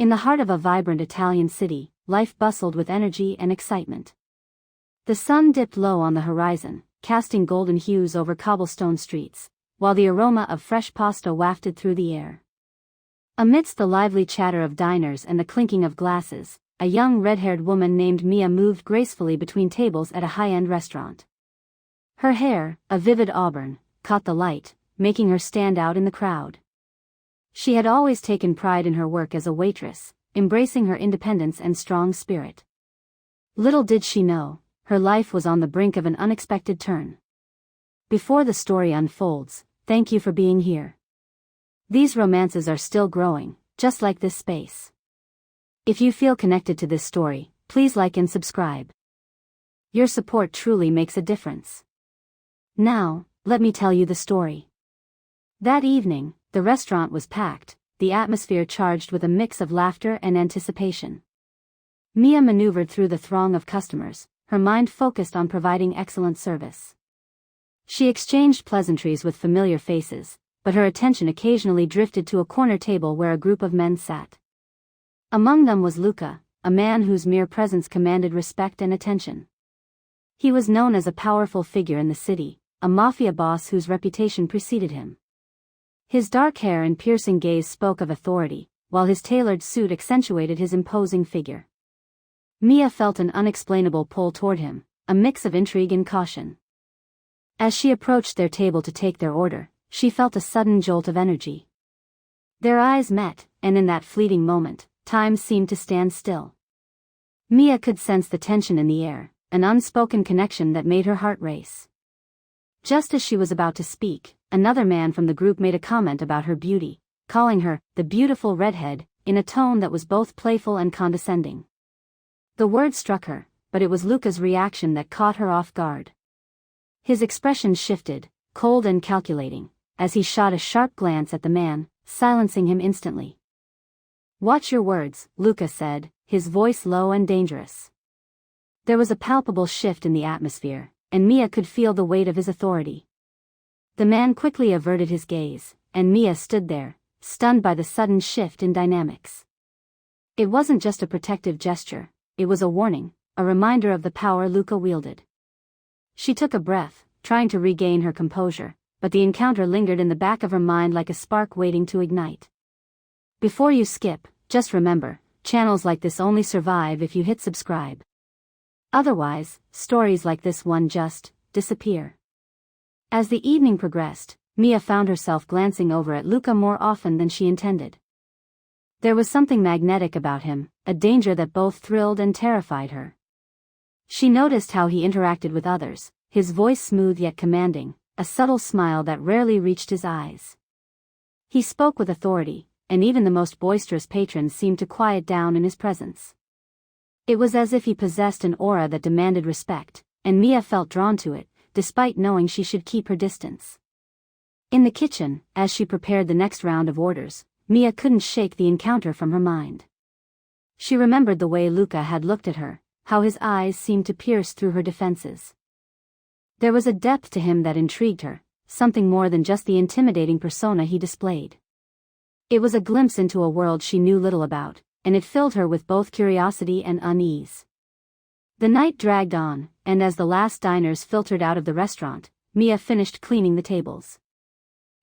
In the heart of a vibrant Italian city, life bustled with energy and excitement. The sun dipped low on the horizon, casting golden hues over cobblestone streets, while the aroma of fresh pasta wafted through the air. Amidst the lively chatter of diners and the clinking of glasses, a young red-haired woman named Mia moved gracefully between tables at a high-end restaurant. Her hair, a vivid auburn, caught the light, making her stand out in the crowd. She had always taken pride in her work as a waitress, embracing her independence and strong spirit. Little did she know, her life was on the brink of an unexpected turn. Before the story unfolds, thank you for being here. These romances are still growing, just like this space. If you feel connected to this story, please like and subscribe. Your support truly makes a difference. Now, let me tell you the story. That evening, the restaurant was packed, the atmosphere charged with a mix of laughter and anticipation. Mia maneuvered through the throng of customers, her mind focused on providing excellent service. She exchanged pleasantries with familiar faces, but her attention occasionally drifted to a corner table where a group of men sat. Among them was Luca, a man whose mere presence commanded respect and attention. He was known as a powerful figure in the city, a mafia boss whose reputation preceded him. His dark hair and piercing gaze spoke of authority, while his tailored suit accentuated his imposing figure. Mia felt an unexplainable pull toward him, a mix of intrigue and caution. As she approached their table to take their order, she felt a sudden jolt of energy. Their eyes met, and in that fleeting moment, time seemed to stand still. Mia could sense the tension in the air, an unspoken connection that made her heart race. Just as she was about to speak, another man from the group made a comment about her beauty, calling her the beautiful redhead, in a tone that was both playful and condescending. The word struck her, but it was Luca's reaction that caught her off guard. His expression shifted, cold and calculating, as he shot a sharp glance at the man, silencing him instantly. "Watch your words," Luca said, his voice low and dangerous. There was a palpable shift in the atmosphere, and Mia could feel the weight of his authority. The man quickly averted his gaze, and Mia stood there, stunned by the sudden shift in dynamics. It wasn't just a protective gesture, it was a warning, a reminder of the power Luca wielded. She took a breath, trying to regain her composure, but the encounter lingered in the back of her mind like a spark waiting to ignite. Before you skip, just remember, channels like this only survive if you hit subscribe. Otherwise, stories like this one just disappear. As the evening progressed, Mia found herself glancing over at Luca more often than she intended. There was something magnetic about him, a danger that both thrilled and terrified her. She noticed how he interacted with others, his voice smooth yet commanding, a subtle smile that rarely reached his eyes. He spoke with authority, and even the most boisterous patrons seemed to quiet down in his presence. It was as if he possessed an aura that demanded respect, and Mia felt drawn to it, despite knowing she should keep her distance. In the kitchen, as she prepared the next round of orders, Mia couldn't shake the encounter from her mind. She remembered the way Luca had looked at her, how his eyes seemed to pierce through her defenses. There was a depth to him that intrigued her, something more than just the intimidating persona he displayed. It was a glimpse into a world she knew little about, and it filled her with both curiosity and unease. The night dragged on, and as the last diners filtered out of the restaurant, Mia finished cleaning the tables.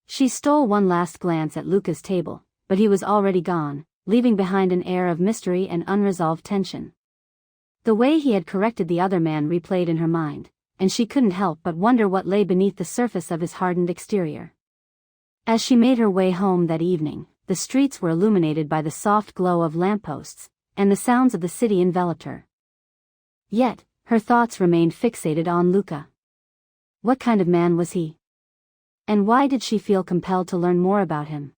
She stole one last glance at Luca's table, but he was already gone, leaving behind an air of mystery and unresolved tension. The way he had corrected the other man replayed in her mind, and she couldn't help but wonder what lay beneath the surface of his hardened exterior. As she made her way home that evening, the streets were illuminated by the soft glow of lampposts, and the sounds of the city enveloped her. Yet, her thoughts remained fixated on Luca. What kind of man was he? And why did she feel compelled to learn more about him?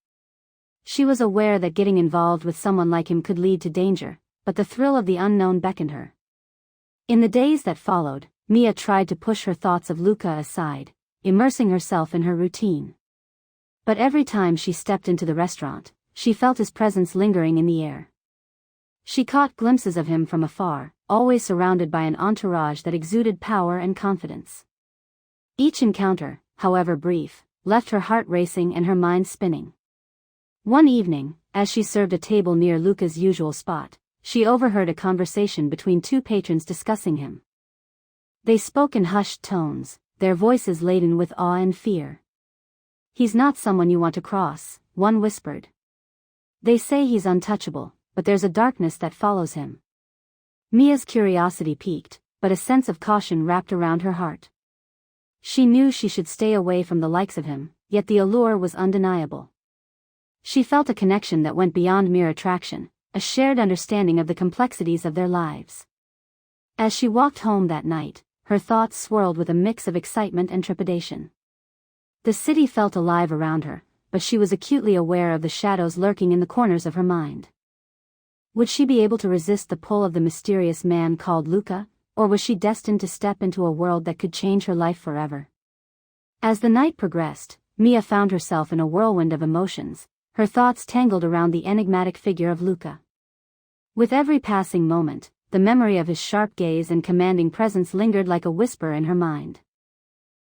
She was aware that getting involved with someone like him could lead to danger, but the thrill of the unknown beckoned her. In the days that followed, Mia tried to push her thoughts of Luca aside, immersing herself in her routine. But every time she stepped into the restaurant, she felt his presence lingering in the air. She caught glimpses of him from afar, always surrounded by an entourage that exuded power and confidence. Each encounter, however brief, left her heart racing and her mind spinning. One evening, as she served a table near Luca's usual spot, she overheard a conversation between two patrons discussing him. They spoke in hushed tones, their voices laden with awe and fear. "He's not someone you want to cross," one whispered. "They say he's untouchable, but there's a darkness that follows him." Mia's curiosity piqued, but a sense of caution wrapped around her heart. She knew she should stay away from the likes of him, yet the allure was undeniable. She felt a connection that went beyond mere attraction, a shared understanding of the complexities of their lives. As she walked home that night, her thoughts swirled with a mix of excitement and trepidation. The city felt alive around her, but she was acutely aware of the shadows lurking in the corners of her mind. Would she be able to resist the pull of the mysterious man called Luca, or was she destined to step into a world that could change her life forever? As the night progressed, Mia found herself in a whirlwind of emotions, her thoughts tangled around the enigmatic figure of Luca. With every passing moment, the memory of his sharp gaze and commanding presence lingered like a whisper in her mind.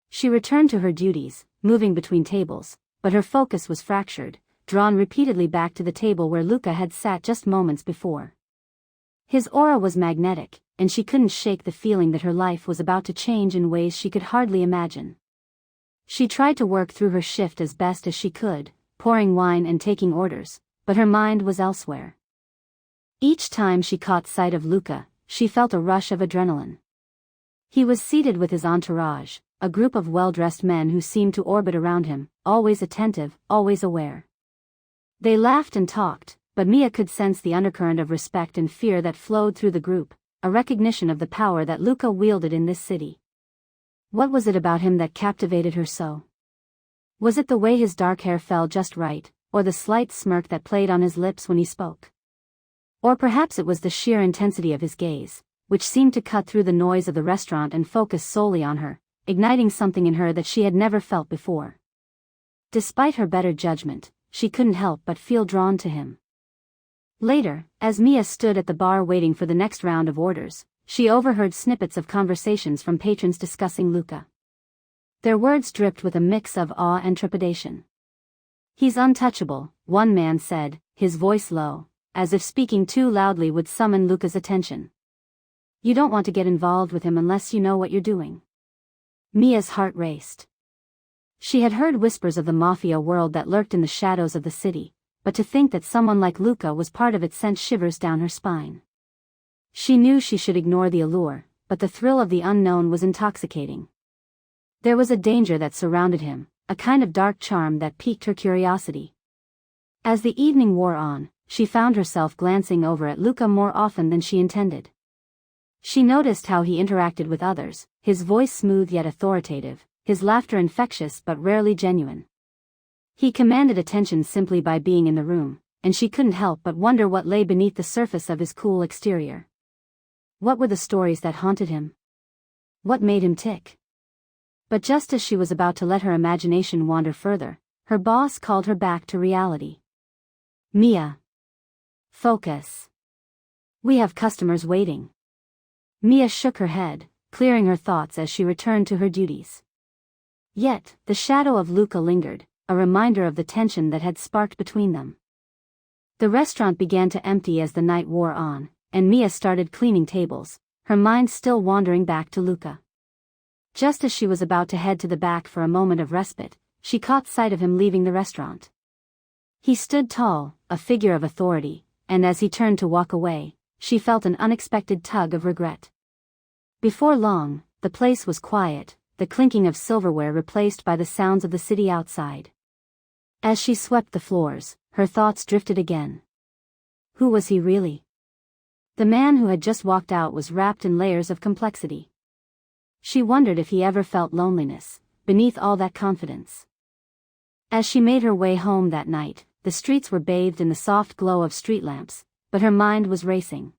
She returned to her duties, moving between tables, but her focus was fractured, drawn repeatedly back to the table where Luca had sat just moments before. His aura was magnetic, and she couldn't shake the feeling that her life was about to change in ways she could hardly imagine. She tried to work through her shift as best as she could, pouring wine and taking orders, but her mind was elsewhere. Each time she caught sight of Luca, she felt a rush of adrenaline. He was seated with his entourage, a group of well-dressed men who seemed to orbit around him, always attentive, always aware. They laughed and talked, but Mia could sense the undercurrent of respect and fear that flowed through the group, a recognition of the power that Luca wielded in this city. What was it about him that captivated her so? Was it the way his dark hair fell just right, or the slight smirk that played on his lips when he spoke? Or perhaps it was the sheer intensity of his gaze, which seemed to cut through the noise of the restaurant and focus solely on her, igniting something in her that she had never felt before. Despite her better judgment, she couldn't help but feel drawn to him. Later, as Mia stood at the bar waiting for the next round of orders, she overheard snippets of conversations from patrons discussing Luca. Their words dripped with a mix of awe and trepidation. "He's untouchable," one man said, his voice low, as if speaking too loudly would summon Luca's attention. "You don't want to get involved with him unless you know what you're doing." Mia's heart raced. She had heard whispers of the mafia world that lurked in the shadows of the city, but to think that someone like Luca was part of it sent shivers down her spine. She knew she should ignore the allure, but the thrill of the unknown was intoxicating. There was a danger that surrounded him, a kind of dark charm that piqued her curiosity. As the evening wore on, she found herself glancing over at Luca more often than she intended. She noticed how he interacted with others, his voice smooth yet authoritative, his laughter infectious but rarely genuine. He commanded attention simply by being in the room, and she couldn't help but wonder what lay beneath the surface of his cool exterior. What were the stories that haunted him? What made him tick? But just as she was about to let her imagination wander further, her boss called her back to reality. "Mia. Focus. We have customers waiting." Mia shook her head, clearing her thoughts as she returned to her duties. Yet, the shadow of Luca lingered, a reminder of the tension that had sparked between them. The restaurant began to empty as the night wore on, and Mia started cleaning tables, her mind still wandering back to Luca. Just as she was about to head to the back for a moment of respite, she caught sight of him leaving the restaurant. He stood tall, a figure of authority, and as he turned to walk away, she felt an unexpected tug of regret. Before long, the place was quiet, the clinking of silverware replaced by the sounds of the city outside. As she swept the floors, her thoughts drifted again. Who was he really? The man who had just walked out was wrapped in layers of complexity. She wondered if he ever felt loneliness, beneath all that confidence. As she made her way home that night, the streets were bathed in the soft glow of street lamps, but her mind was racing.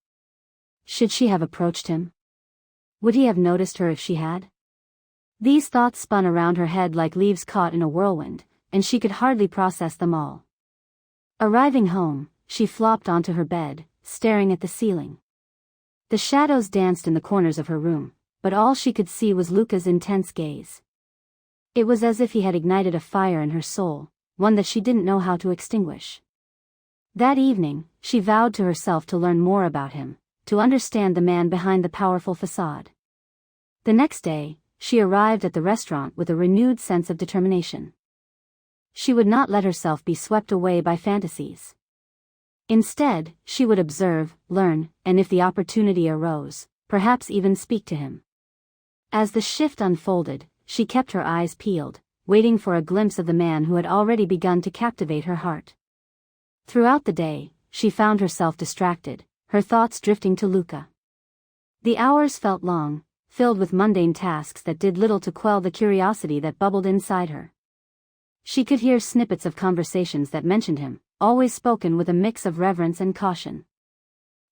Should she have approached him? Would he have noticed her if she had? These thoughts spun around her head like leaves caught in a whirlwind, and she could hardly process them all. Arriving home, she flopped onto her bed, staring at the ceiling. The shadows danced in the corners of her room, but all she could see was Luca's intense gaze. It was as if he had ignited a fire in her soul, one that she didn't know how to extinguish. That evening, she vowed to herself to learn more about him, to understand the man behind the powerful facade. The next day, she arrived at the restaurant with a renewed sense of determination. She would not let herself be swept away by fantasies. Instead, she would observe, learn, and if the opportunity arose, perhaps even speak to him. As the shift unfolded, she kept her eyes peeled, waiting for a glimpse of the man who had already begun to captivate her heart. Throughout the day, she found herself distracted, her thoughts drifting to Luca. The hours felt long, filled with mundane tasks that did little to quell the curiosity that bubbled inside her. She could hear snippets of conversations that mentioned him, always spoken with a mix of reverence and caution.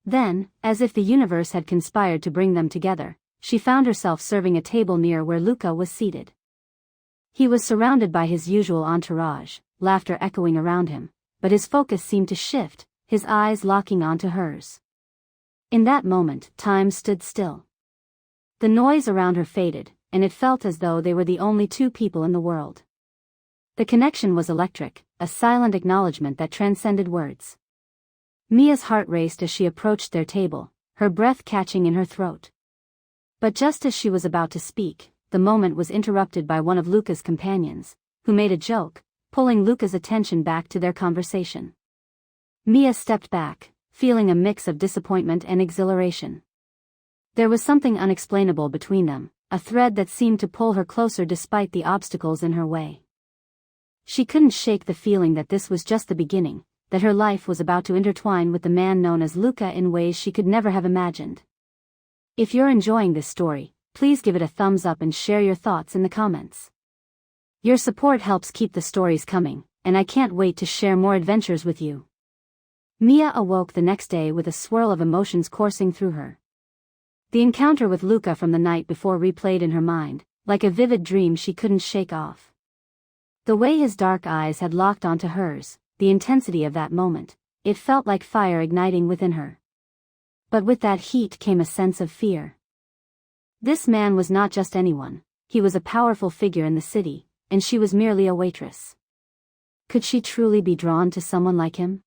Then, as if the universe had conspired to bring them together, she found herself serving a table near where Luca was seated. He was surrounded by his usual entourage, laughter echoing around him, but his focus seemed to shift, his eyes locking onto hers. In that moment, time stood still. The noise around her faded, and it felt as though they were the only two people in the world. The connection was electric, a silent acknowledgement that transcended words. Mia's heart raced as she approached their table, her breath catching in her throat. But just as she was about to speak, the moment was interrupted by one of Luca's companions, who made a joke, pulling Luca's attention back to their conversation. Mia stepped back, feeling a mix of disappointment and exhilaration. There was something unexplainable between them, a thread that seemed to pull her closer despite the obstacles in her way. She couldn't shake the feeling that this was just the beginning, that her life was about to intertwine with the man known as Luca in ways she could never have imagined. If you're enjoying this story, please give it a thumbs up and share your thoughts in the comments. Your support helps keep the stories coming, and I can't wait to share more adventures with you. Mia awoke the next day with a swirl of emotions coursing through her. The encounter with Luca from the night before replayed in her mind, like a vivid dream she couldn't shake off. The way his dark eyes had locked onto hers, the intensity of that moment, it felt like fire igniting within her. But with that heat came a sense of fear. This man was not just anyone, he was a powerful figure in the city, and she was merely a waitress. Could she truly be drawn to someone like him?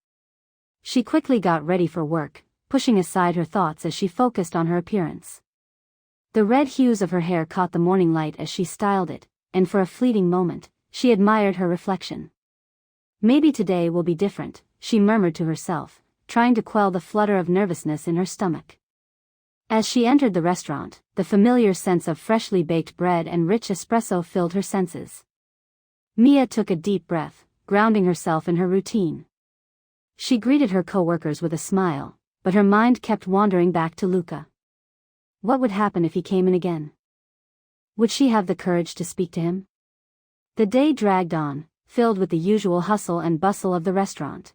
She quickly got ready for work, pushing aside her thoughts as she focused on her appearance. The red hues of her hair caught the morning light as she styled it, and for a fleeting moment, she admired her reflection. Maybe today will be different, she murmured to herself, trying to quell the flutter of nervousness in her stomach. As she entered the restaurant, the familiar sense of freshly baked bread and rich espresso filled her senses. Mia took a deep breath, grounding herself in her routine. She greeted her co-workers with a smile, but her mind kept wandering back to Luca. What would happen if he came in again? Would she have the courage to speak to him? The day dragged on, filled with the usual hustle and bustle of the restaurant.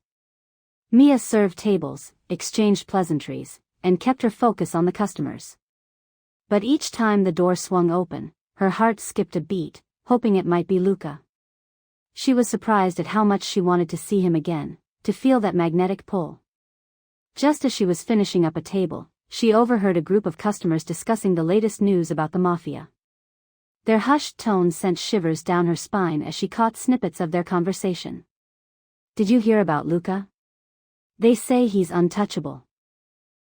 Mia served tables, exchanged pleasantries, and kept her focus on the customers. But each time the door swung open, her heart skipped a beat, hoping it might be Luca. She was surprised at how much she wanted to see him again, to feel that magnetic pull. Just as she was finishing up a table, she overheard a group of customers discussing the latest news about the mafia. Their hushed tones sent shivers down her spine as she caught snippets of their conversation. Did you hear about Luca? They say he's untouchable.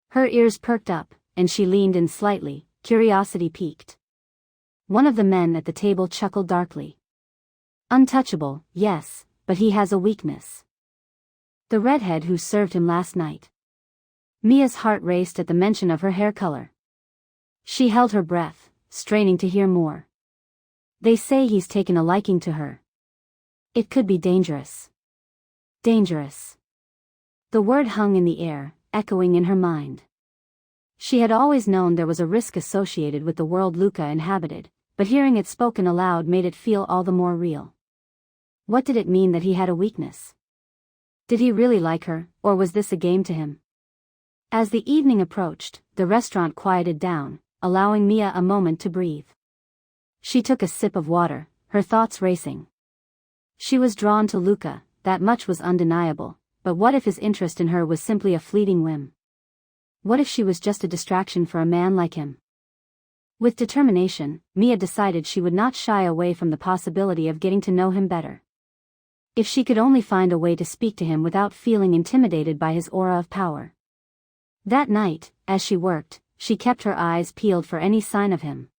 Her ears perked up, and she leaned in slightly, curiosity piqued. One of the men at the table chuckled darkly. Untouchable, yes, but he has a weakness. The redhead who served him last night. Mia's heart raced at the mention of her hair color. She held her breath, straining to hear more. They say he's taken a liking to her. It could be dangerous. Dangerous. The word hung in the air, echoing in her mind. She had always known there was a risk associated with the world Luca inhabited, but hearing it spoken aloud made it feel all the more real. What did it mean that he had a weakness? Did he really like her, or was this a game to him? As the evening approached, the restaurant quieted down, allowing Mia a moment to breathe. She took a sip of water, her thoughts racing. She was drawn to Luca, that much was undeniable, but what if his interest in her was simply a fleeting whim? What if she was just a distraction for a man like him? With determination, Mia decided she would not shy away from the possibility of getting to know him better. If she could only find a way to speak to him without feeling intimidated by his aura of power. That night, as she worked, she kept her eyes peeled for any sign of him.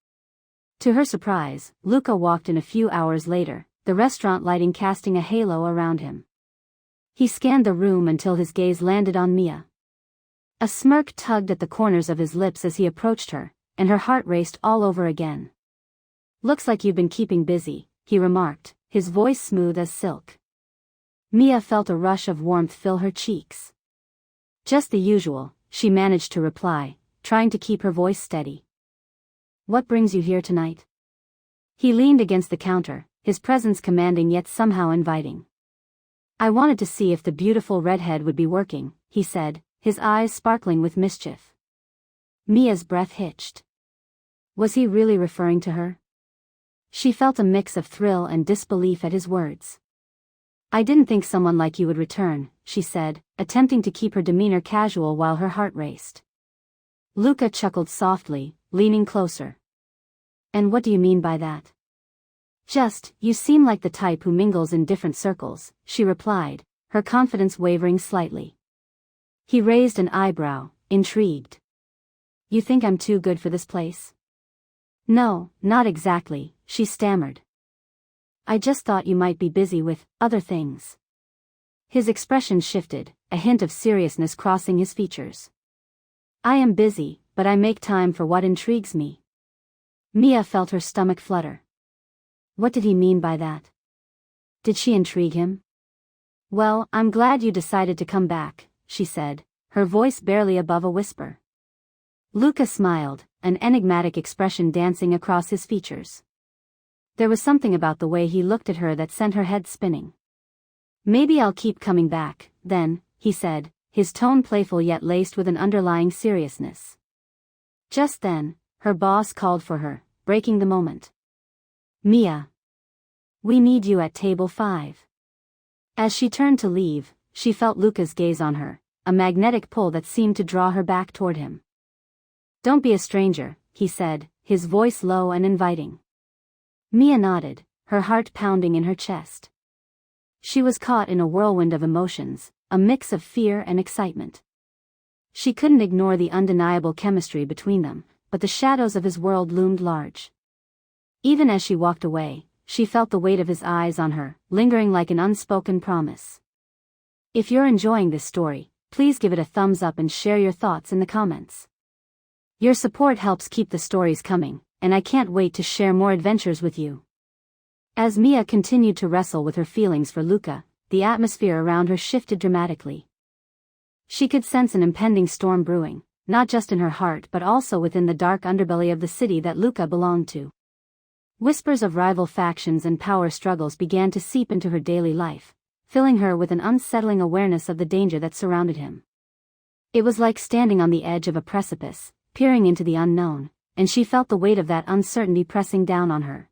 To her surprise, Luca walked in a few hours later, the restaurant lighting casting a halo around him. He scanned the room until his gaze landed on Mia. A smirk tugged at the corners of his lips as he approached her, and her heart raced all over again. "Looks like you've been keeping busy," he remarked, his voice smooth as silk. Mia felt a rush of warmth fill her cheeks. "Just the usual," she managed to reply, trying to keep her voice steady. "What brings you here tonight?" He leaned against the counter, his presence commanding yet somehow inviting. "I wanted to see if the beautiful Redhead would be working," he said, his eyes sparkling with mischief. Mia's breath hitched. Was he really referring to her? She felt a mix of thrill and disbelief at his words. "I didn't think someone like you would return," she said, attempting to keep her demeanor casual while her heart raced. Luca chuckled softly, leaning closer. "And what do you mean by that?" "Just, you seem like the type who mingles in different circles," she replied, her confidence wavering slightly. He raised an eyebrow, intrigued. "You think I'm too good for this place?" "No, not exactly," she stammered. "I just thought you might be busy with other things." His expression shifted, a hint of seriousness crossing his features. "I am busy, but I make time for what intrigues me." Mia felt her stomach flutter. What did he mean by that? Did she intrigue him? "Well, I'm glad you decided to come back," she said, her voice barely above a whisper. Luca smiled, an enigmatic expression dancing across his features. There was something about the way he looked at her that sent her head spinning. "Maybe I'll keep coming back, then," he said, his tone playful yet laced with an underlying seriousness. Just then, her boss called for her, breaking the moment. "Mia. We need you at table 5. As she turned to leave, she felt Luca's gaze on her, a magnetic pull that seemed to draw her back toward him. "Don't be a stranger," he said, his voice low and inviting. Mia nodded, her heart pounding in her chest. She was caught in a whirlwind of emotions, a mix of fear and excitement. She couldn't ignore the undeniable chemistry between them, but the shadows of his world loomed large. Even as she walked away, she felt the weight of his eyes on her, lingering like an unspoken promise. If you're enjoying this story, please give it a thumbs up and share your thoughts in the comments. Your support helps keep the stories coming, and I can't wait to share more adventures with you. As Mia continued to wrestle with her feelings for Luca, the atmosphere around her shifted dramatically. She could sense an impending storm brewing, not just in her heart but also within the dark underbelly of the city that Luca belonged to. Whispers of rival factions and power struggles began to seep into her daily life, filling her with an unsettling awareness of the danger that surrounded him. It was like standing on the edge of a precipice, peering into the unknown, and she felt the weight of that uncertainty pressing down on her.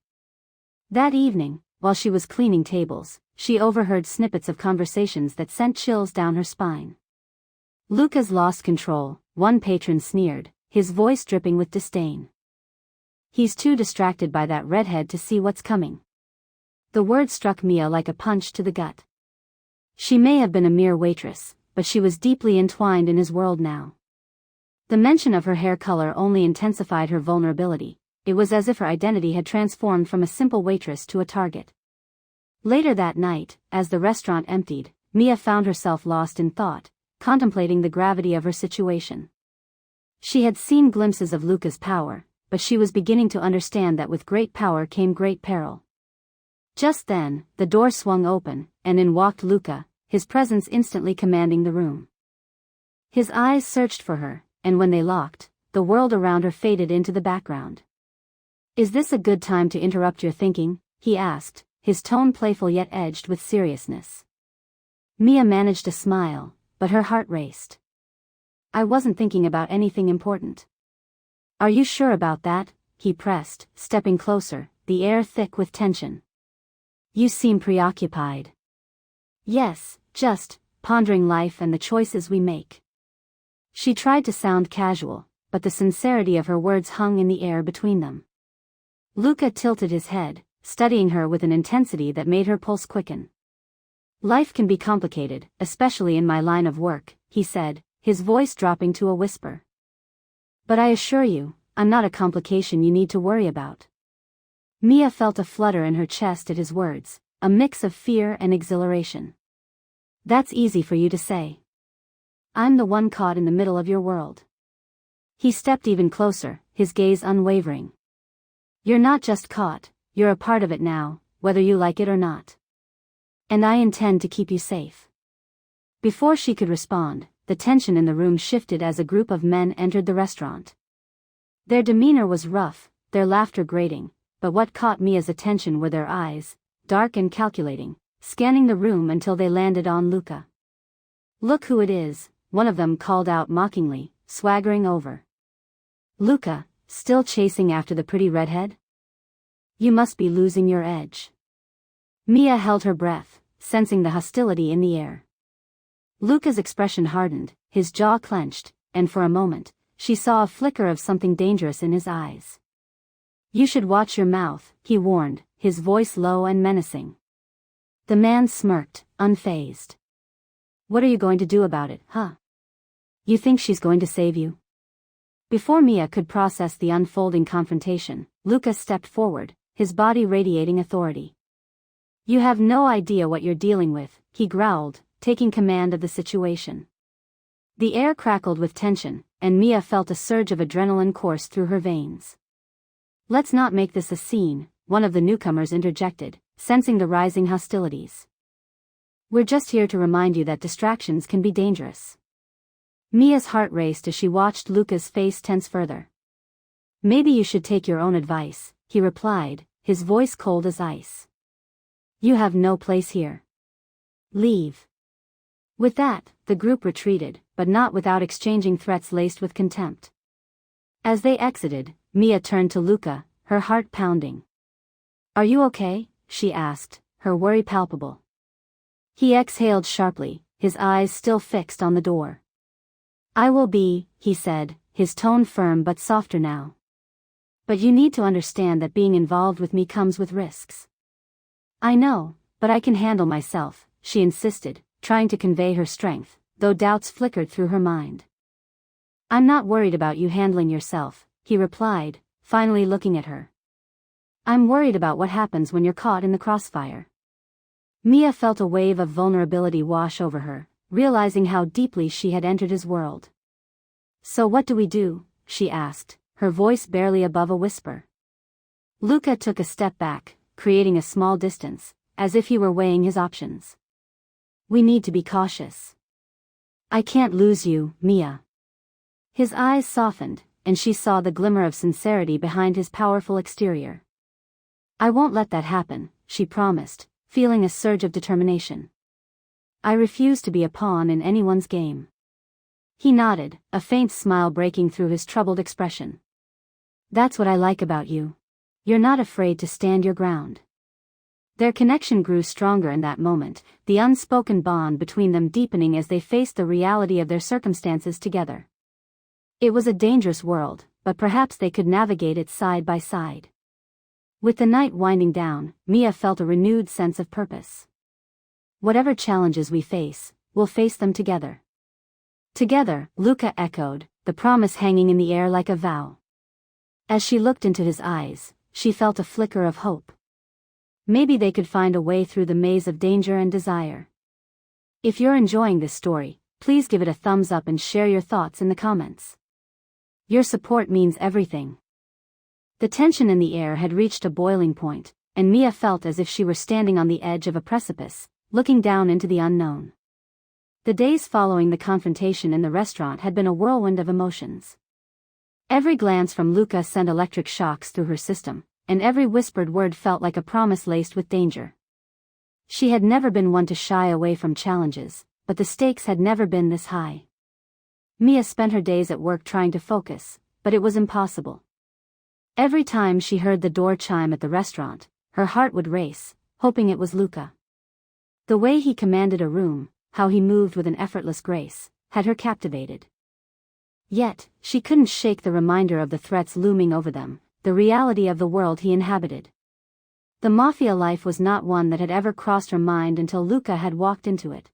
That evening, while she was cleaning tables, she overheard snippets of conversations that sent chills down her spine. "Luca's lost control," one patron sneered, his voice dripping with disdain. "He's too distracted by that redhead to see what's coming." The word struck Mia like a punch to the gut. She may have been a mere waitress, but she was deeply entwined in his world now. The mention of her hair color only intensified her vulnerability. It was as if her identity had transformed from a simple waitress to a target. Later that night, as the restaurant emptied, Mia found herself lost in thought, contemplating the gravity of her situation. She had seen glimpses of Luca's power, but she was beginning to understand that with great power came great peril. Just then, the door swung open, and in walked Luca, his presence instantly commanding the room. His eyes searched for her, and when they locked, the world around her faded into the background. "Is this a good time to interrupt your thinking?" he asked, his tone playful yet edged with seriousness. Mia managed a smile, but her heart raced. "I wasn't thinking about anything important." "Are you sure about that?" he pressed, stepping closer, the air thick with tension. "You seem preoccupied." "Yes, just pondering life and the choices we make." She tried to sound casual, but the sincerity of her words hung in the air between them. Luca tilted his head, studying her with an intensity that made her pulse quicken. Life can be complicated, especially in my line of work, he said, his voice dropping to a whisper. But I assure you, I'm not a complication you need to worry about. Mia felt a flutter in her chest at his words, a mix of fear and exhilaration. That's easy for you to say. I'm the one caught in the middle of your world. He stepped even closer, his gaze unwavering. You're not just caught, you're a part of it now, whether you like it or not. And I intend to keep you safe. Before she could respond, the tension in the room shifted as a group of men entered the restaurant. Their demeanor was rough, their laughter grating, but what caught Mia's attention were their eyes, dark and calculating, scanning the room until they landed on Luca. Look who it is, one of them called out mockingly, swaggering over. Luca, still chasing after the pretty redhead? You must be losing your edge. Mia held her breath, sensing the hostility in the air. Luca's expression hardened, his jaw clenched, and for a moment, she saw a flicker of something dangerous in his eyes. You should watch your mouth, he warned, his voice low and menacing. The man smirked, unfazed. What are you going to do about it, huh? You think she's going to save you? Before Mia could process the unfolding confrontation, Luca stepped forward, his body radiating authority. You have no idea what you're dealing with, he growled, taking command of the situation. The air crackled with tension, and Mia felt a surge of adrenaline course through her veins. Let's not make this a scene, one of the newcomers interjected, sensing the rising hostilities. We're just here to remind you that distractions can be dangerous. Mia's heart raced as she watched Luca's face tense further. Maybe you should take your own advice, he replied, his voice cold as ice. You have no place here. Leave. With that, the group retreated, but not without exchanging threats laced with contempt. As they exited, Mia turned to Luca, her heart pounding. Are you okay? She asked, her worry palpable. He exhaled sharply, his eyes still fixed on the door. I will be, he said, his tone firm but softer now. But you need to understand that being involved with me comes with risks. I know, but I can handle myself, she insisted, trying to convey her strength, though doubts flickered through her mind. I'm not worried about you handling yourself, he replied, finally looking at her. I'm worried about what happens when you're caught in the crossfire. Mia felt a wave of vulnerability wash over her, realizing how deeply she had entered his world. So what do we do? She asked, her voice barely above a whisper. Luca took a step back, creating a small distance, as if he were weighing his options. We need to be cautious. I can't lose you, Mia. His eyes softened, and she saw the glimmer of sincerity behind his powerful exterior. I won't let that happen, she promised, feeling a surge of determination. I refuse to be a pawn in anyone's game. He nodded, a faint smile breaking through his troubled expression. That's what I like about you. You're not afraid to stand your ground. Their connection grew stronger in that moment, the unspoken bond between them deepening as they faced the reality of their circumstances together. It was a dangerous world, but perhaps they could navigate it side by side. With the night winding down, Mia felt a renewed sense of purpose. Whatever challenges we face, we'll face them together. Together, Luca echoed, the promise hanging in the air like a vow. As she looked into his eyes, she felt a flicker of hope. Maybe they could find a way through the maze of danger and desire. If you're enjoying this story, please give it a thumbs up and share your thoughts in the comments. Your support means everything. The tension in the air had reached a boiling point, and Mia felt as if she were standing on the edge of a precipice, looking down into the unknown. The days following the confrontation in the restaurant had been a whirlwind of emotions. Every glance from Luca sent electric shocks through her system, and every whispered word felt like a promise laced with danger. She had never been one to shy away from challenges, but the stakes had never been this high. Mia spent her days at work trying to focus, but it was impossible. Every time she heard the door chime at the restaurant, her heart would race, hoping it was Luca. The way he commanded a room, how he moved with an effortless grace, had her captivated. Yet, she couldn't shake the reminder of the threats looming over them, the reality of the world he inhabited. The mafia life was not one that had ever crossed her mind until Luca had walked into it.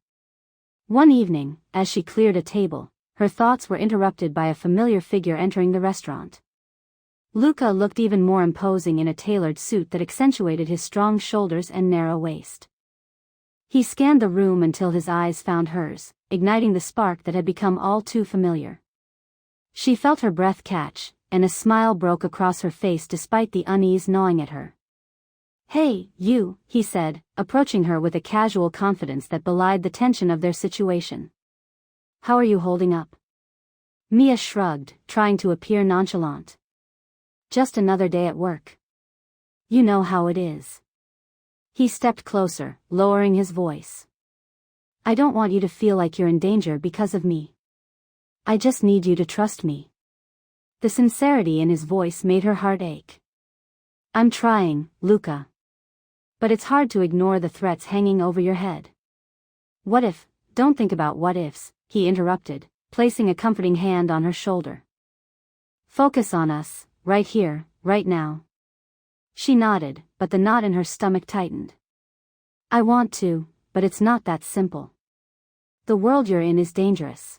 One evening, as she cleared a table, her thoughts were interrupted by a familiar figure entering the restaurant. Luca looked even more imposing in a tailored suit that accentuated his strong shoulders and narrow waist. He scanned the room until his eyes found hers, igniting the spark that had become all too familiar. She felt her breath catch, and a smile broke across her face despite the unease gnawing at her. "Hey, you," he said, approaching her with a casual confidence that belied the tension of their situation. "How are you holding up?" Mia shrugged, trying to appear nonchalant. "Just another day at work. You know how it is." He stepped closer, lowering his voice. "I don't want you to feel like you're in danger because of me. I just need you to trust me." The sincerity in his voice made her heart ache. "I'm trying, Luca. But it's hard to ignore the threats hanging over your head." "What if?" "Don't think about what ifs," he interrupted, placing a comforting hand on her shoulder. "Focus on us, right here, right now." She nodded, but the knot in her stomach tightened. "I want to, but it's not that simple. The world you're in is dangerous.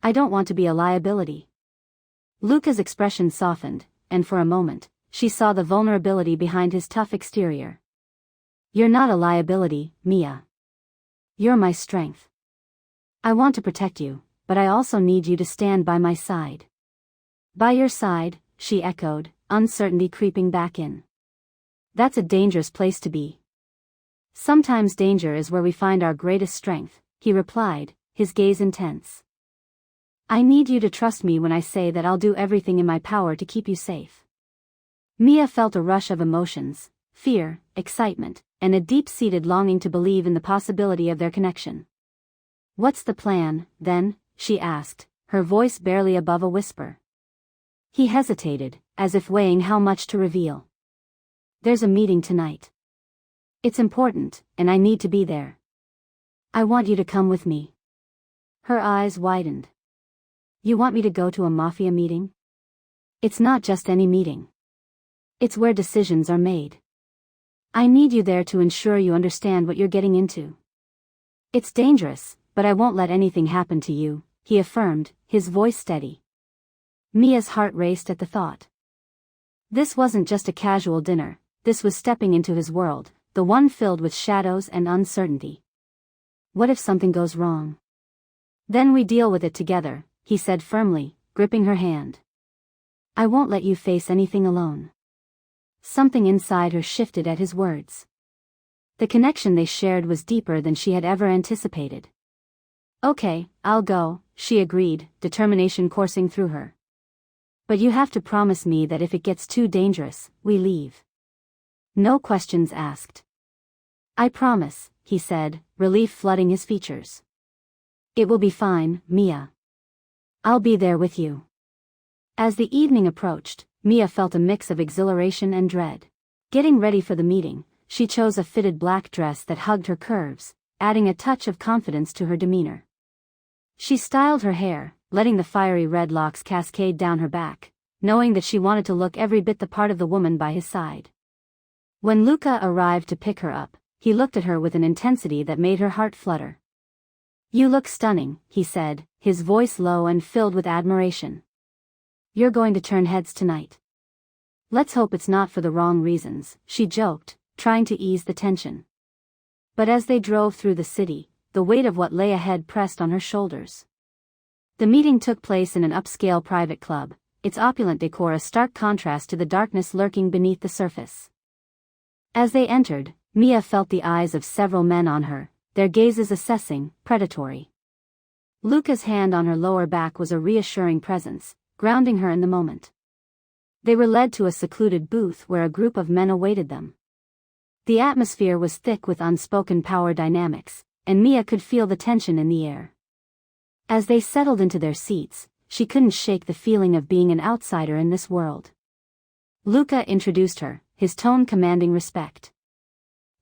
I don't want to be a liability." Luca's expression softened, and for a moment, she saw the vulnerability behind his tough exterior. "You're not a liability, Mia. You're my strength. I want to protect you, but I also need you to stand by my side." "By your side," she echoed, uncertainty creeping back in. "That's a dangerous place to be." "Sometimes danger is where we find our greatest strength," he replied, his gaze intense. "I need you to trust me when I say that I'll do everything in my power to keep you safe." Mia felt a rush of emotions, fear, excitement, and a deep-seated longing to believe in the possibility of their connection. "What's the plan, then?" she asked, her voice barely above a whisper. He hesitated, as if weighing how much to reveal. "There's a meeting tonight. It's important, and I need to be there. I want you to come with me." Her eyes widened. "You want me to go to a mafia meeting?" "It's not just any meeting. It's where decisions are made. I need you there to ensure you understand what you're getting into. It's dangerous, but I won't let anything happen to you," he affirmed, his voice steady. Mia's heart raced at the thought. This wasn't just a casual dinner, this was stepping into his world, the one filled with shadows and uncertainty. "What if something goes wrong?" "Then we deal with it together," he said firmly, gripping her hand. "I won't let you face anything alone." Something inside her shifted at his words. The connection they shared was deeper than she had ever anticipated. "Okay, I'll go," she agreed, determination coursing through her. "But you have to promise me that if it gets too dangerous, we leave. No questions asked." "I promise," he said, relief flooding his features. "It will be fine, Mia. I'll be there with you." As the evening approached, Mia felt a mix of exhilaration and dread. Getting ready for the meeting, she chose a fitted black dress that hugged her curves, adding a touch of confidence to her demeanor. She styled her hair, letting the fiery red locks cascade down her back, knowing that she wanted to look every bit the part of the woman by his side. When Luca arrived to pick her up, he looked at her with an intensity that made her heart flutter. "You look stunning," he said, his voice low and filled with admiration. "You're going to turn heads tonight. Let's hope it's not for the wrong reasons," she joked, trying to ease the tension. But as they drove through the city, the weight of what lay ahead pressed on her shoulders. The meeting took place in an upscale private club, its opulent decor a stark contrast to the darkness lurking beneath the surface. As they entered, Mia felt the eyes of several men on her, their gazes assessing, predatory. Luca's hand on her lower back was a reassuring presence, grounding her in the moment. They were led to a secluded booth where a group of men awaited them. The atmosphere was thick with unspoken power dynamics, and Mia could feel the tension in the air. As they settled into their seats, she couldn't shake the feeling of being an outsider in this world. Luca introduced her, his tone commanding respect.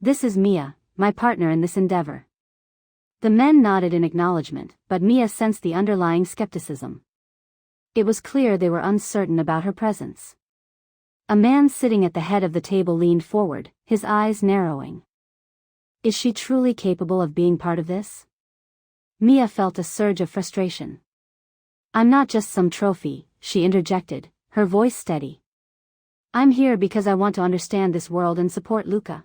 "This is Mia, my partner in this endeavor." The men nodded in acknowledgement, but Mia sensed the underlying skepticism. It was clear they were uncertain about her presence. A man sitting at the head of the table leaned forward, his eyes narrowing. Is she truly capable of being part of this? Mia felt a surge of frustration. I'm not just some trophy, she interjected, her voice steady. I'm here because I want to understand this world and support Luca.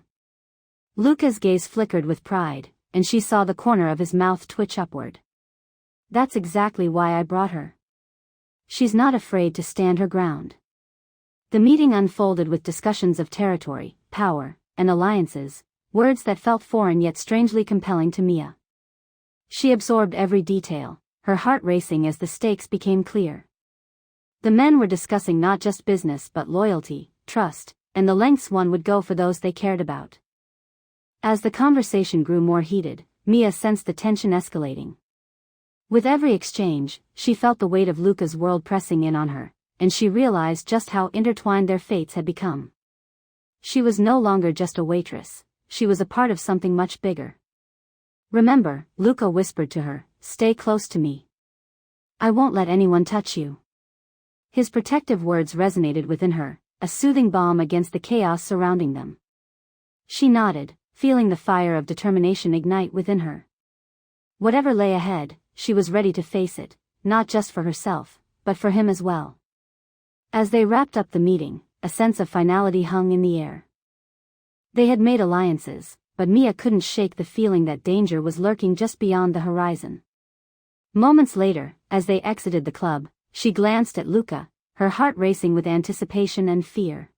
Luca's gaze flickered with pride, and she saw the corner of his mouth twitch upward. That's exactly why I brought her. She's not afraid to stand her ground. The meeting unfolded with discussions of territory, power, and alliances, words that felt foreign yet strangely compelling to Mia. She absorbed every detail, her heart racing as the stakes became clear. The men were discussing not just business but loyalty, trust, and the lengths one would go for those they cared about. As the conversation grew more heated, Mia sensed the tension escalating. With every exchange, she felt the weight of Luca's world pressing in on her, and she realized just how intertwined their fates had become. She was no longer just a waitress, she was a part of something much bigger. Remember, Luca whispered to her, stay close to me. I won't let anyone touch you. His protective words resonated within her, a soothing balm against the chaos surrounding them. She nodded, feeling the fire of determination ignite within her. Whatever lay ahead, she was ready to face it, not just for herself, but for him as well. As they wrapped up the meeting, a sense of finality hung in the air. They had made alliances, but Mia couldn't shake the feeling that danger was lurking just beyond the horizon. Moments later, as they exited the club, she glanced at Luca, her heart racing with anticipation and fear.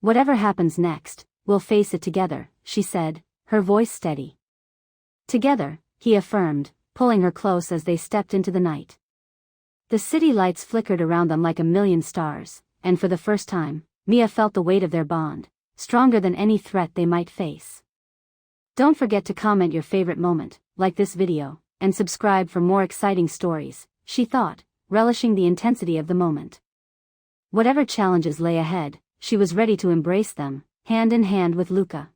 Whatever happens next, we'll face it together, she said, her voice steady. Together, he affirmed, pulling her close as they stepped into the night. The city lights flickered around them like a million stars, and for the first time, Mia felt the weight of their bond, stronger than any threat they might face. Don't forget to comment your favorite moment, like this video, and subscribe for more exciting stories, she thought, relishing the intensity of the moment. Whatever challenges lay ahead, she was ready to embrace them, hand in hand with Luca.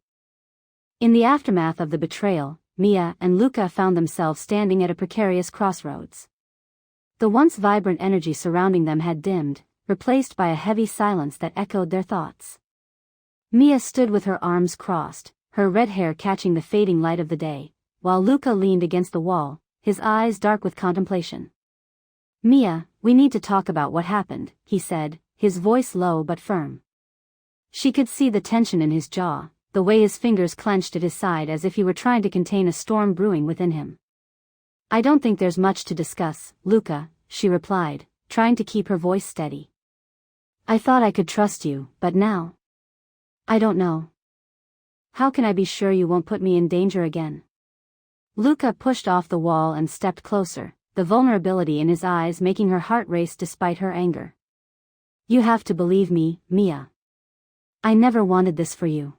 In the aftermath of the betrayal, Mia and Luca found themselves standing at a precarious crossroads. The once vibrant energy surrounding them had dimmed, replaced by a heavy silence that echoed their thoughts. Mia stood with her arms crossed, her red hair catching the fading light of the day, while Luca leaned against the wall, his eyes dark with contemplation. Mia, we need to talk about what happened, he said, his voice low but firm. She could see the tension in his jaw, the way his fingers clenched at his side as if he were trying to contain a storm brewing within him. I don't think there's much to discuss, Luca, she replied, trying to keep her voice steady. I thought I could trust you, but now? I don't know. How can I be sure you won't put me in danger again? Luca pushed off the wall and stepped closer, the vulnerability in his eyes making her heart race despite her anger. You have to believe me, Mia. I never wanted this for you.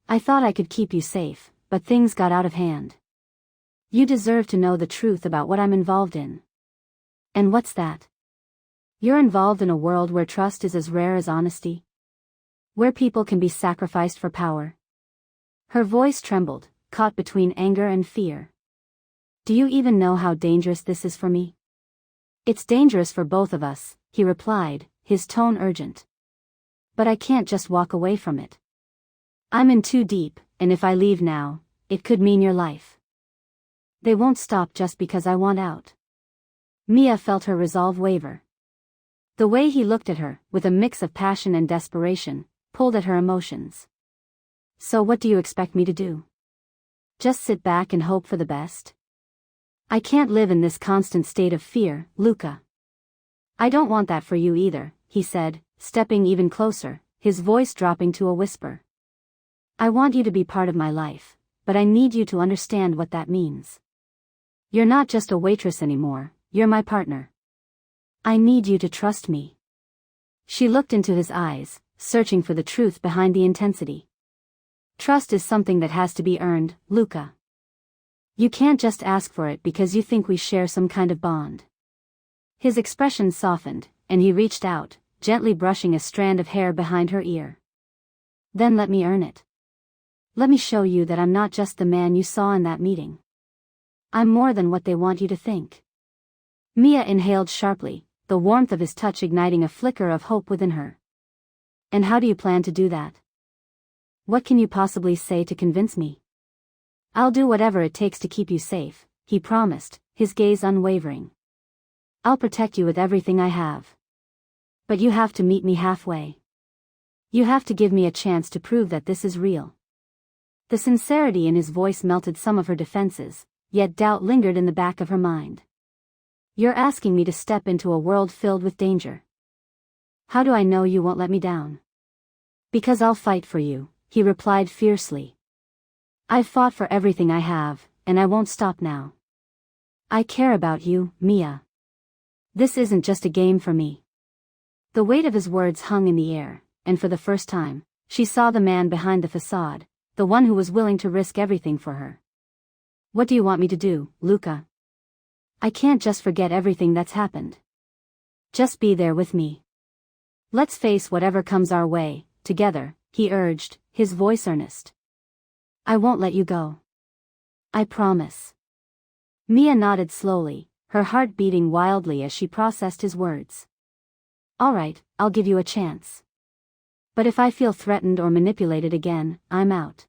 I thought I could keep you safe, but things got out of hand. You deserve to know the truth about what I'm involved in. And what's that? You're involved in a world where trust is as rare as honesty. Where people can be sacrificed for power. Her voice trembled, caught between anger and fear. Do you even know how dangerous this is for me? It's dangerous for both of us, he replied, his tone urgent. But I can't just walk away from it. I'm in too deep, and if I leave now, it could mean your life. They won't stop just because I want out. Mia felt her resolve waver. The way he looked at her, with a mix of passion and desperation, pulled at her emotions. So what do you expect me to do? Just sit back and hope for the best? I can't live in this constant state of fear, Luca. I don't want that for you either, he said, stepping even closer, his voice dropping to a whisper. I want you to be part of my life, but I need you to understand what that means. You're not just a waitress anymore, you're my partner. I need you to trust me. She looked into his eyes, searching for the truth behind the intensity. Trust is something that has to be earned, Luca. You can't just ask for it because you think we share some kind of bond. His expression softened, and he reached out, gently brushing a strand of hair behind her ear. Then let me earn it. Let me show you that I'm not just the man you saw in that meeting. I'm more than what they want you to think. Mia inhaled sharply, the warmth of his touch igniting a flicker of hope within her. And how do you plan to do that? What can you possibly say to convince me? I'll do whatever it takes to keep you safe, he promised, his gaze unwavering. I'll protect you with everything I have. But you have to meet me halfway. You have to give me a chance to prove that this is real. The sincerity in his voice melted some of her defenses, yet doubt lingered in the back of her mind. You're asking me to step into a world filled with danger. How do I know you won't let me down? Because I'll fight for you, he replied fiercely. I've fought for everything I have, and I won't stop now. I care about you, Mia. This isn't just a game for me. The weight of his words hung in the air, and for the first time, she saw the man behind the facade, the one who was willing to risk everything for her. What do you want me to do, Luca? I can't just forget everything that's happened. Just be there with me. Let's face whatever comes our way, together, he urged, his voice earnest. I won't let you go. I promise. Mia nodded slowly, her heart beating wildly as she processed his words. All right, I'll give you a chance. But if I feel threatened or manipulated again, I'm out.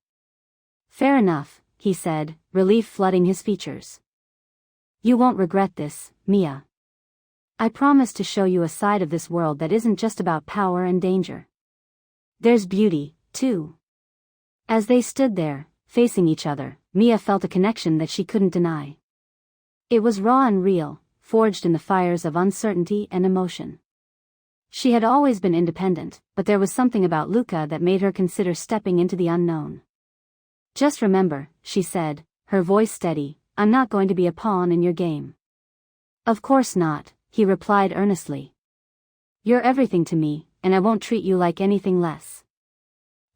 Fair enough, he said, relief flooding his features. You won't regret this, Mia. I promise to show you a side of this world that isn't just about power and danger. There's beauty, too. As they stood there, facing each other, Mia felt a connection that she couldn't deny. It was raw and real, forged in the fires of uncertainty and emotion. She had always been independent, but there was something about Luca that made her consider stepping into the unknown. Just remember, she said, her voice steady, I'm not going to be a pawn in your game. Of course not, he replied earnestly. You're everything to me, and I won't treat you like anything less.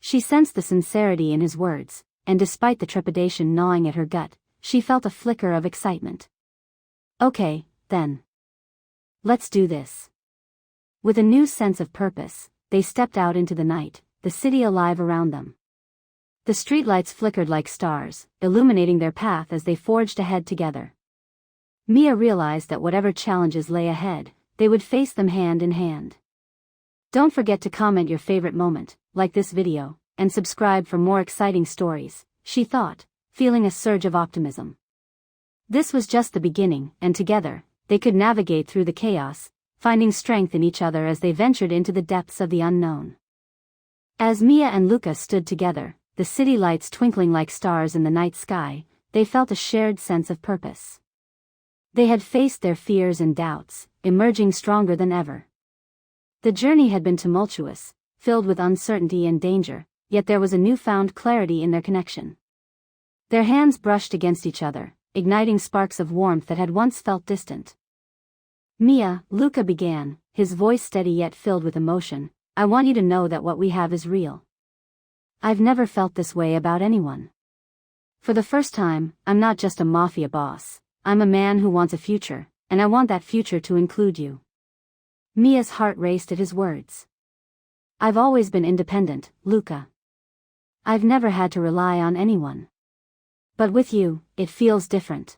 She sensed the sincerity in his words, and despite the trepidation gnawing at her gut, she felt a flicker of excitement. Okay, then. Let's do this. With a new sense of purpose, they stepped out into the night, the city alive around them. The streetlights flickered like stars, illuminating their path as they forged ahead together. Mia realized that whatever challenges lay ahead, they would face them hand in hand. Don't forget to comment your favorite moment, like this video, and subscribe for more exciting stories, she thought, feeling a surge of optimism. This was just the beginning, and together, they could navigate through the chaos, finding strength in each other as they ventured into the depths of the unknown. As Mia and Luca stood together, the city lights twinkling like stars in the night sky, they felt a shared sense of purpose. They had faced their fears and doubts, emerging stronger than ever. The journey had been tumultuous, filled with uncertainty and danger, yet there was a newfound clarity in their connection. Their hands brushed against each other, igniting sparks of warmth that had once felt distant. Mia, Luca began, his voice steady yet filled with emotion, I want you to know that what we have is real. I've never felt this way about anyone. For the first time, I'm not just a mafia boss, I'm a man who wants a future, and I want that future to include you. Mia's heart raced at his words. I've always been independent, Luca. I've never had to rely on anyone. But with you, it feels different.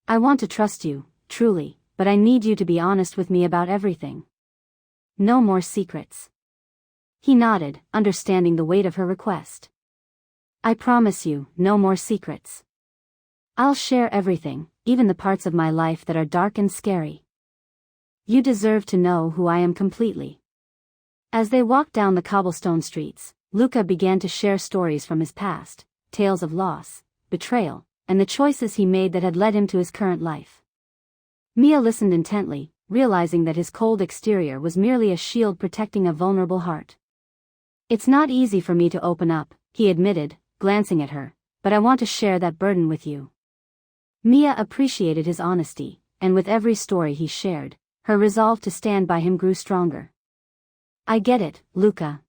I want to trust you, truly, but I need you to be honest with me about everything. No more secrets. He nodded, understanding the weight of her request. I promise you, no more secrets. I'll share everything, even the parts of my life that are dark and scary. You deserve to know who I am completely. As they walked down the cobblestone streets, Luca began to share stories from his past, tales of loss, betrayal, and the choices he made that had led him to his current life. Mia listened intently, realizing that his cold exterior was merely a shield protecting a vulnerable heart. It's not easy for me to open up, he admitted, glancing at her, but I want to share that burden with you. Mia appreciated his honesty, and with every story he shared, her resolve to stand by him grew stronger. I get it, Luca.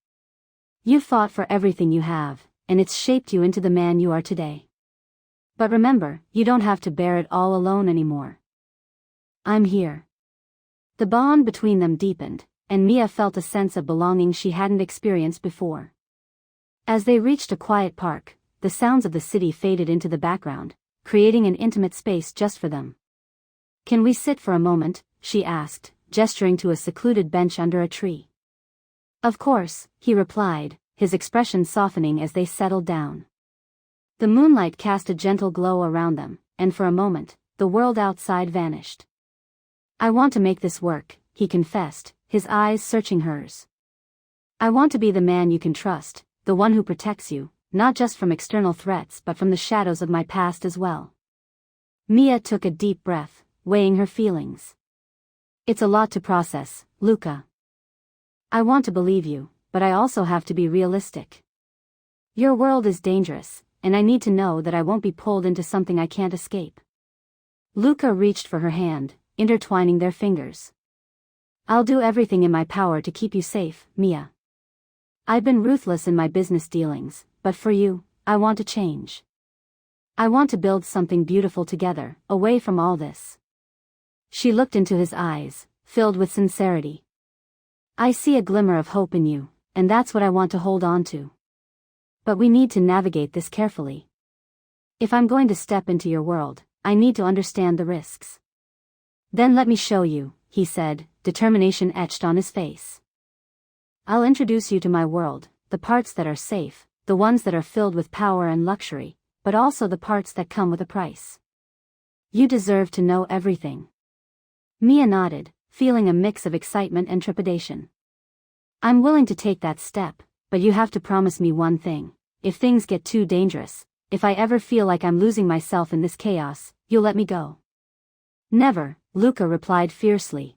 You fought for everything you have, and it's shaped you into the man you are today. But remember, you don't have to bear it all alone anymore. I'm here. The bond between them deepened, and Mia felt a sense of belonging she hadn't experienced before. As they reached a quiet park, the sounds of the city faded into the background, creating an intimate space just for them. Can we sit for a moment? She asked, gesturing to a secluded bench under a tree. Of course, he replied, his expression softening as they settled down. The moonlight cast a gentle glow around them, and for a moment, the world outside vanished. I want to make this work, he confessed, his eyes searching hers. I want to be the man you can trust, the one who protects you, not just from external threats but from the shadows of my past as well. Mia took a deep breath, weighing her feelings. It's a lot to process, Luca. I want to believe you, but I also have to be realistic. Your world is dangerous, and I need to know that I won't be pulled into something I can't escape. Luca reached for her hand, intertwining their fingers. I'll do everything in my power to keep you safe, Mia. I've been ruthless in my business dealings, but for you, I want to change. I want to build something beautiful together, away from all this. She looked into his eyes, filled with sincerity. I see a glimmer of hope in you, and that's what I want to hold on to. But we need to navigate this carefully. If I'm going to step into your world, I need to understand the risks. Then let me show you, he said, determination etched on his face. I'll introduce you to my world, the parts that are safe, the ones that are filled with power and luxury, but also the parts that come with a price. You deserve to know everything. Mia nodded, feeling a mix of excitement and trepidation. I'm willing to take that step, but you have to promise me one thing. If things get too dangerous, if I ever feel like I'm losing myself in this chaos, you'll let me go. Never, Luca replied fiercely.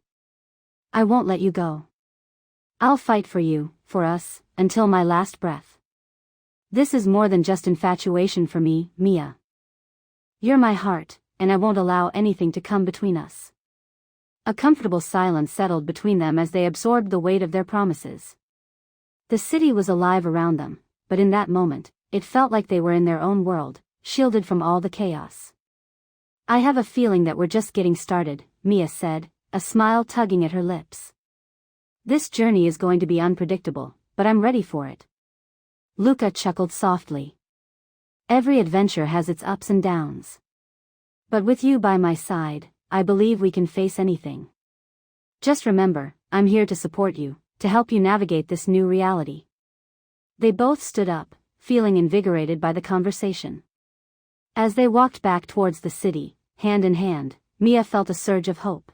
I won't let you go. I'll fight for you, for us, until my last breath. This is more than just infatuation for me, Mia. You're my heart, and I won't allow anything to come between us. A comfortable silence settled between them as they absorbed the weight of their promises. The city was alive around them, but in that moment, it felt like they were in their own world, shielded from all the chaos. I have a feeling that we're just getting started, Mia said, a smile tugging at her lips. This journey is going to be unpredictable, but I'm ready for it. Luca chuckled softly. Every adventure has its ups and downs. But with you by my side, I believe we can face anything. Just remember, I'm here to support you, to help you navigate this new reality. They both stood up, feeling invigorated by the conversation. As they walked back towards the city, hand in hand, Mia felt a surge of hope.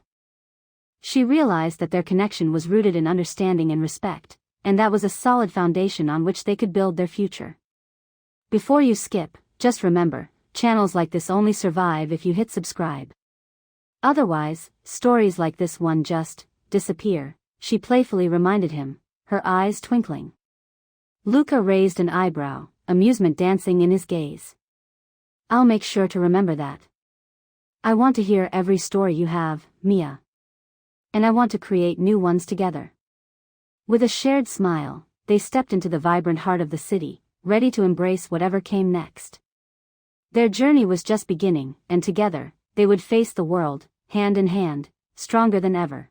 She realized that their connection was rooted in understanding and respect, and that was a solid foundation on which they could build their future. Before you skip, just remember, channels like this only survive if you hit subscribe. Otherwise, stories like this one just disappear, she playfully reminded him, her eyes twinkling. Luca raised an eyebrow, amusement dancing in his gaze. I'll make sure to remember that. I want to hear every story you have, Mia. And I want to create new ones together. With a shared smile, they stepped into the vibrant heart of the city, ready to embrace whatever came next. Their journey was just beginning, and together, they would face the world, hand in hand, stronger than ever.